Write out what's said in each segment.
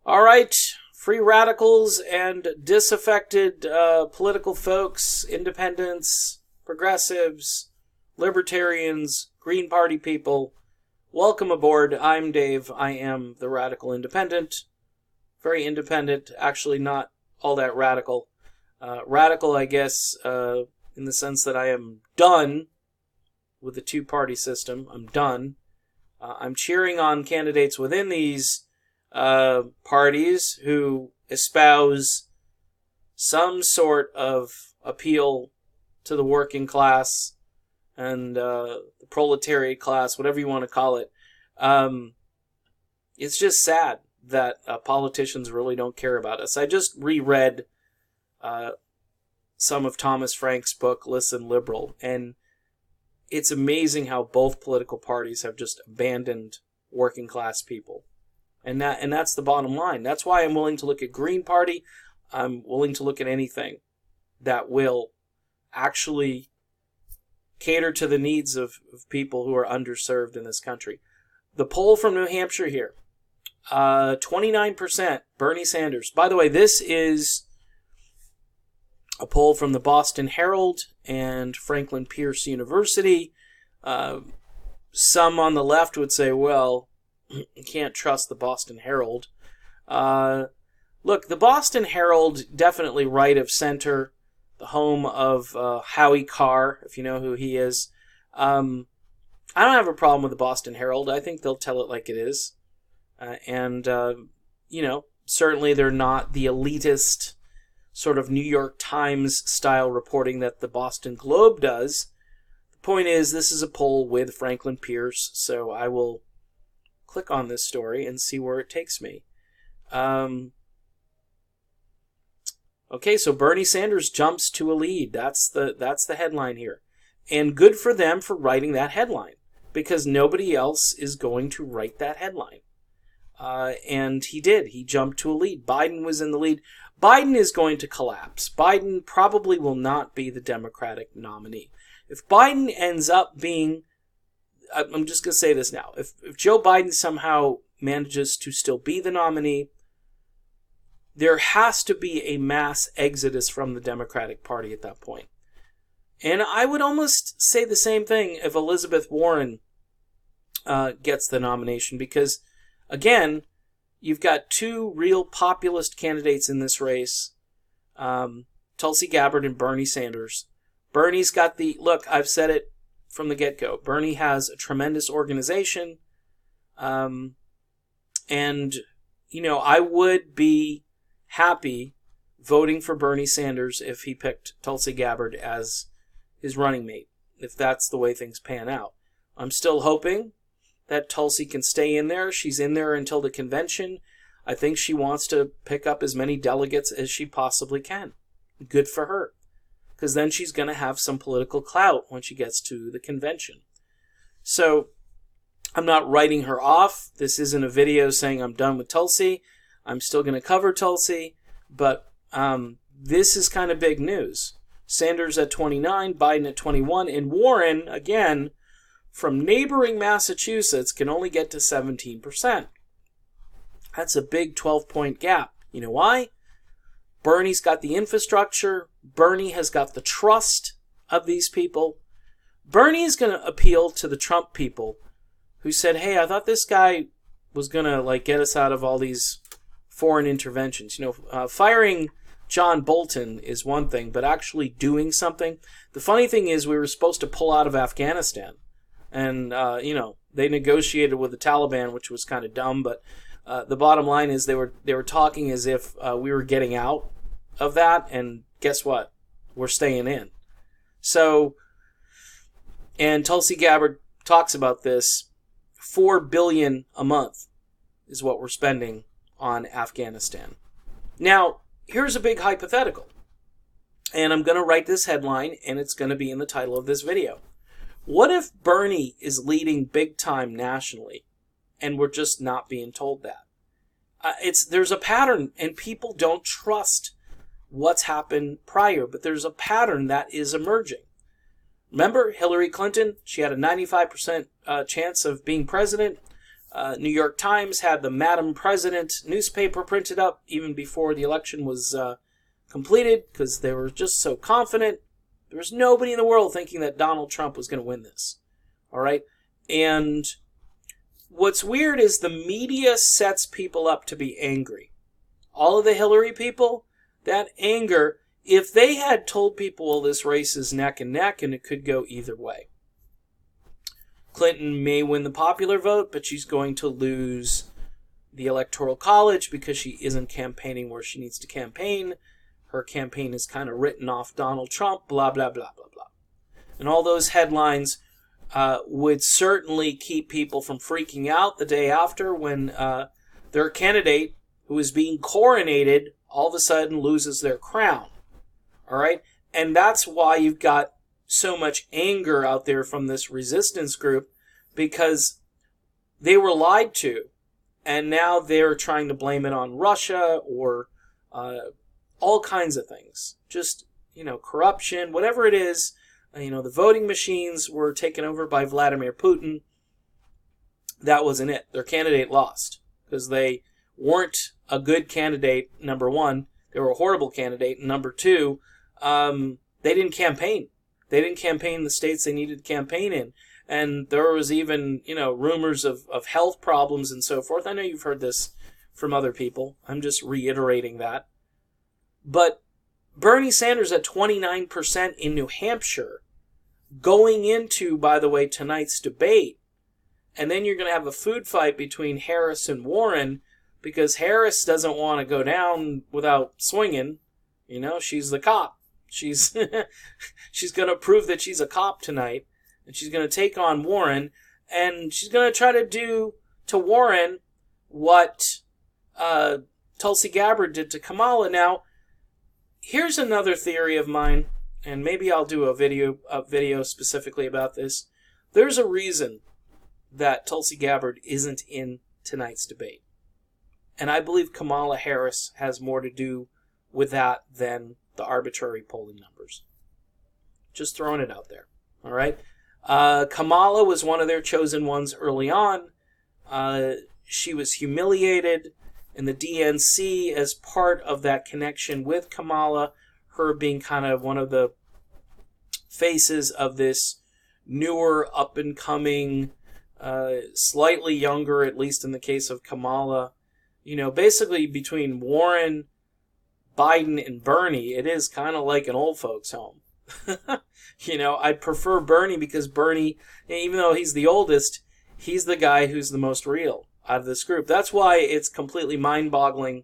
All right, free radicals and disaffected political folks, independents, progressives, libertarians, Green Party people, welcome aboard. I'm Dave. I am the Radical Independent. Very independent, actually not all that radical. Radical, I guess, in the sense that I am done with the two-party system. I'm done. I'm cheering on candidates within these parties who espouse some sort of appeal to the working class and the proletariat class, whatever you want to call it. It's just sad that politicians really don't care about us. I just reread some of Thomas Frank's book, Listen Liberal, and it's amazing how both political parties have just abandoned working class people. And that's the bottom line. That's why I'm willing to look at Green Party. I'm willing to look at anything that will actually cater to the needs of people who are underserved in this country. The poll from New Hampshire here, 29% Bernie Sanders. By the way, this is a poll from the Boston Herald and Franklin Pierce University. Some on the left would say, well, you can't trust the Boston Herald. Look, the Boston Herald, definitely right of center, the home of Howie Carr, if you know who he is. I don't have a problem with the Boston Herald. I think they'll tell it like it is. Certainly they're not the elitist sort of New York Times style reporting that the Boston Globe does. The point is, this is a poll with Franklin Pierce, so I will click on this story and see where it takes me. Okay, so Bernie Sanders jumps to a lead. That's the headline here. And good for them for writing that headline, because nobody else is going to write that headline. And he did. He jumped to a lead. Biden was in the lead. Biden is going to collapse. Biden probably will not be the Democratic nominee. If Biden ends up being, I'm just going to say this now, if Joe Biden somehow manages to still be the nominee, there has to be a mass exodus from the Democratic Party at that point. And I would almost say the same thing if Elizabeth Warren gets the nomination, because, again, you've got two real populist candidates in this race, Tulsi Gabbard and Bernie Sanders. Bernie's got look, I've said it from the get-go. Bernie has a tremendous organization. I would be happy voting for Bernie Sanders if he picked Tulsi Gabbard as his running mate, if that's the way things pan out. I'm still hoping that Tulsi can stay in there. She's in there until the convention. I think she wants to pick up as many delegates as she possibly can. Good for her, because then she's going to have some political clout when she gets to the convention. So I'm not writing her off. This isn't a video saying I'm done with Tulsi. I'm still going to cover Tulsi, but this is kind of big news. Sanders at 29, Biden at 21, and Warren, again, from neighboring Massachusetts, can only get to 17%. That's a big 12-point gap. You know why? Bernie's got the infrastructure. Bernie has got the trust of these people. Bernie is going to appeal to the Trump people who said, hey, I thought this guy was going to get us out of all these foreign interventions. Firing John Bolton is one thing, but actually doing something. The funny thing is, we were supposed to pull out of Afghanistan. And, they negotiated with the Taliban, which was kind of dumb. But the bottom line is they were talking as if we were getting out of that. And guess what? We're staying in. So, and Tulsi Gabbard talks about this. $4 billion a month is what we're spending on Afghanistan. Now, here's a big hypothetical. And I'm going to write this headline, and it's going to be in the title of this video. What if Bernie is leading big time nationally, and we're just not being told that? There's a pattern, and people don't trust what's happened prior, but there's a pattern that is emerging. Remember Hillary Clinton? She had a 95% chance of being president. New York Times had the Madam President newspaper printed up even before the election was completed because they were just so confident. There was nobody in the world thinking that Donald Trump was going to win this. All right? And what's weird is the media sets people up to be angry. All of the Hillary people, that anger, if they had told people, well, this race is neck and neck and it could go either way. Clinton may win the popular vote, but she's going to lose the Electoral College because she isn't campaigning where she needs to campaign. Her campaign is kind of written off Donald Trump, blah, blah, blah, blah, blah. And all those headlines would certainly keep people from freaking out the day after when their candidate, who is being coronated, all of a sudden loses their crown. All right? And that's why you've got so much anger out there from this resistance group, because they were lied to, and now they're trying to blame it on Russia or all kinds of things. Just, corruption, whatever it is. The voting machines were taken over by Vladimir Putin. That wasn't it. Their candidate lost because they weren't a good candidate, number one. They were a horrible candidate. And number two, they didn't campaign. They didn't campaign in the states they needed to campaign in. And there was even, rumors of health problems and so forth. I know you've heard this from other people. I'm just reiterating that. But Bernie Sanders at 29% in New Hampshire, going into, by the way, tonight's debate. And then you're going to have a food fight between Harris and Warren because Harris doesn't want to go down without swinging. She's the cop. She's going to prove that she's a cop tonight, and she's going to take on Warren, and she's going to try to do to Warren what Tulsi Gabbard did to Kamala. Now, here's another theory of mine, and maybe I'll do a video specifically about this. There's a reason that Tulsi Gabbard isn't in tonight's debate, and I believe Kamala Harris has more to do with that than the arbitrary polling numbers. Just throwing it out there. All right. Kamala was one of their chosen ones early on. She was humiliated in the DNC as part of that connection with Kamala, her being kind of one of the faces of this newer, up-and-coming, slightly younger, at least in the case of Kamala. Basically between Warren, Biden, and Bernie, it is kind of like an old folks' home. I'd prefer Bernie because Bernie, even though he's the oldest, he's the guy who's the most real out of this group. That's why it's completely mind-boggling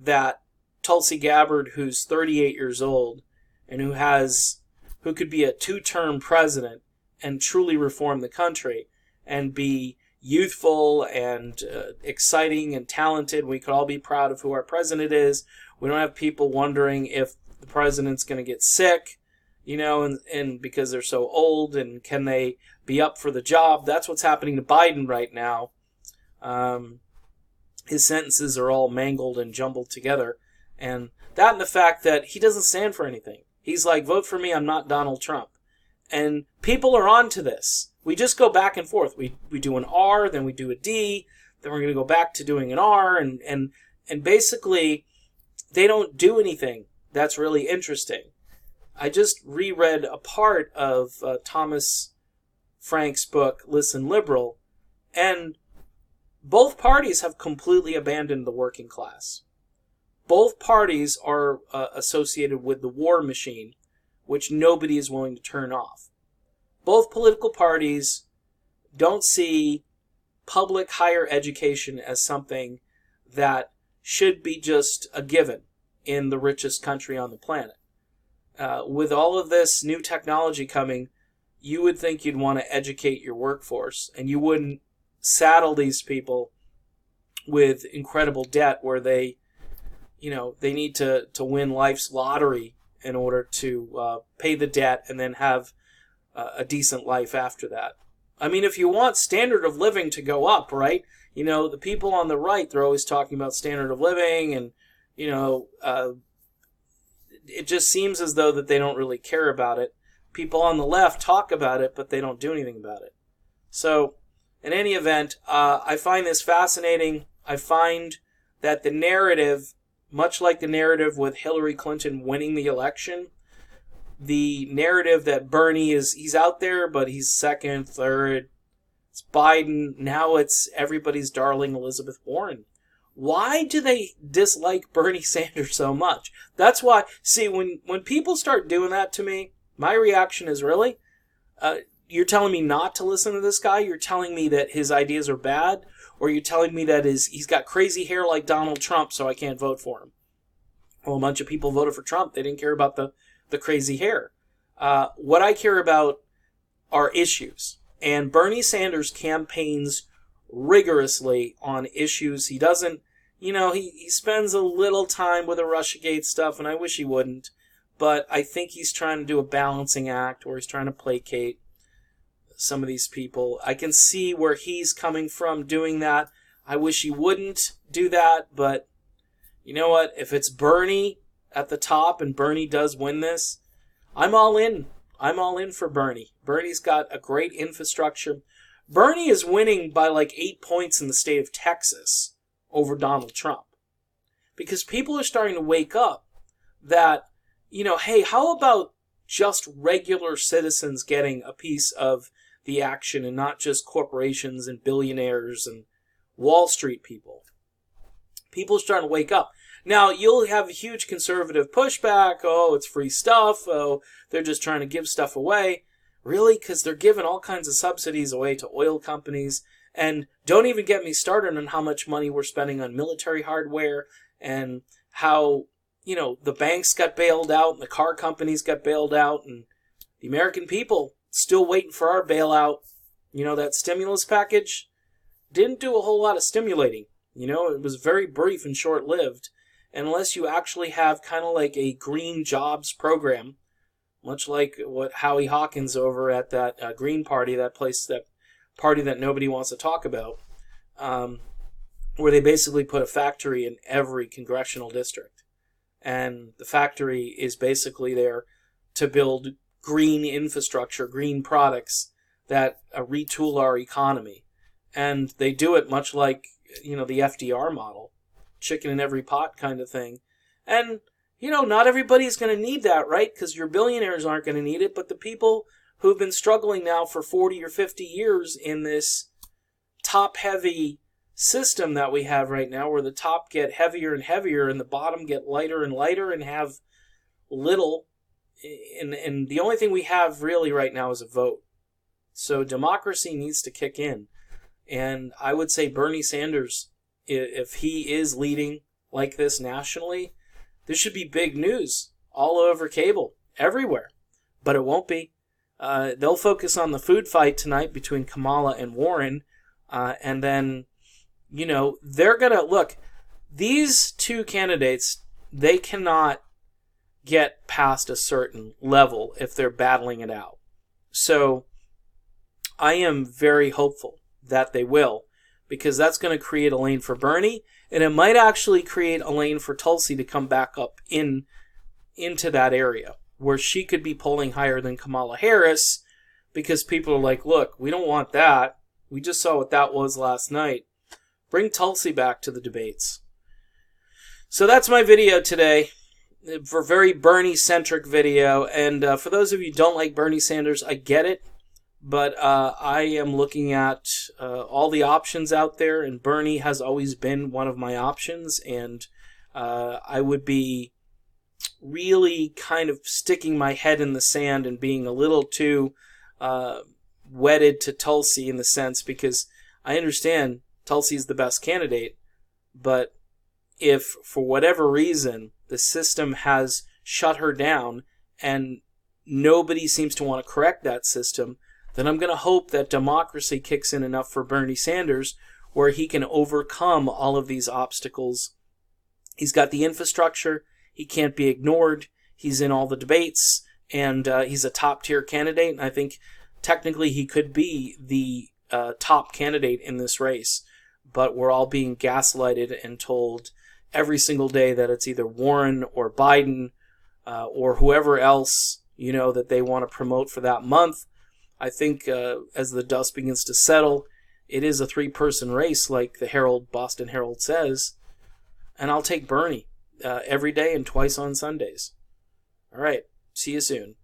that Tulsi Gabbard, who's 38 years old and who could be a 2-term president and truly reform the country and be youthful and exciting and talented. We could all be proud of who our president is. We don't have people wondering if the president's going to get sick, and because they're so old, and can they be up for the job? That's what's happening to Biden right now. His sentences are all mangled and jumbled together. And that and the fact that he doesn't stand for anything. He's like, vote for me, I'm not Donald Trump. And people are on to this. We just go back and forth. We do an R, then we do a D, then we're going to go back to doing an R, and basically they don't do anything that's really interesting. I just reread a part of Thomas Frank's book, Listen Liberal, and both parties have completely abandoned the working class. Both parties are associated with the war machine, which nobody is willing to turn off. Both political parties don't see public higher education as something that should be just a given in the richest country on the planet. With all of this new technology coming, you would think you'd want to educate your workforce, and you wouldn't saddle these people with incredible debt where they need to win life's lottery in order to pay the debt and then have a decent life after that. I mean, if you want standard of living to go up, right? The people on the right, they're always talking about standard of living, and, it just seems as though that they don't really care about it. People on the left talk about it, but they don't do anything about it. So in any event, I find this fascinating. I find that the narrative, much like the narrative with Hillary Clinton winning the election, the narrative that Bernie he's out there, but he's second, third. It's Biden. Now it's everybody's darling Elizabeth Warren. Why do they dislike Bernie Sanders so much? That's why, see, when people start doing that to me, my reaction is, really? You're telling me not to listen to this guy? You're telling me that his ideas are bad? Or you're telling me that he's got crazy hair like Donald Trump, so I can't vote for him? Well, a bunch of people voted for Trump. They didn't care about the crazy hair. What I care about are issues. And Bernie Sanders campaigns rigorously on issues. He doesn't, he spends a little time with the Russiagate stuff, and I wish he wouldn't. But I think he's trying to do a balancing act, or he's trying to placate some of these people. I can see where he's coming from doing that. I wish he wouldn't do that, but you know what? If it's Bernie at the top and Bernie does win this, I'm all in. I'm all in for Bernie. Bernie's got a great infrastructure. Bernie is winning by like 8 points in the state of Texas over Donald Trump. Because people are starting to wake up that, hey, how about just regular citizens getting a piece of the action and not just corporations and billionaires and Wall Street people? People are starting to wake up. Now, you'll have a huge conservative pushback. Oh, it's free stuff. Oh, they're just trying to give stuff away. Really? Because they're giving all kinds of subsidies away to oil companies. And don't even get me started on how much money we're spending on military hardware and how, the banks got bailed out and the car companies got bailed out and the American people still waiting for our bailout. That stimulus package didn't do a whole lot of stimulating. It was very brief and short-lived. Unless you actually have kind of like a green jobs program, much like what Howie Hawkins over at that Green Party, that party that nobody wants to talk about, where they basically put a factory in every congressional district. And the factory is basically there to build green infrastructure, green products that retool our economy. And they do it much like, the FDR model. Chicken in every pot kind of thing. And, not everybody's going to need that, right? Because your billionaires aren't going to need it, but the people who've been struggling now for 40 or 50 years in this top-heavy system that we have right now, where the top get heavier and heavier and the bottom get lighter and lighter and have little, and the only thing we have really right now is a vote. So democracy needs to kick in. And I would say Bernie Sanders, if he is leading like this nationally, this should be big news all over cable, everywhere. But it won't be. They'll focus on the food fight tonight between Kamala and Warren. And then, they're going to, look, these two candidates, they cannot get past a certain level if they're battling it out. So I am very hopeful that they will, because that's going to create a lane for Bernie, and it might actually create a lane for Tulsi to come back up into that area where she could be polling higher than Kamala Harris, because people are like, look, we don't want that. We just saw what that was last night. Bring Tulsi back to the debates. So that's my video today, for a very Bernie-centric video, and for those of you who don't like Bernie Sanders, I get it. But I am looking at all the options out there, and Bernie has always been one of my options, and I would be really kind of sticking my head in the sand and being a little too wedded to Tulsi in the sense, because I understand Tulsi is the best candidate, but if for whatever reason the system has shut her down and nobody seems to want to correct that system, then I'm going to hope that democracy kicks in enough for Bernie Sanders where he can overcome all of these obstacles. He's got the infrastructure. He can't be ignored. He's in all the debates, and he's a top-tier candidate. And I think technically he could be the top candidate in this race. But we're all being gaslighted and told every single day that it's either Warren or Biden or whoever else, that they want to promote for that month. I think as the dust begins to settle it is a 3-person race, like the Boston Herald says, and I'll take Bernie every day and twice on Sundays. All right. See you soon.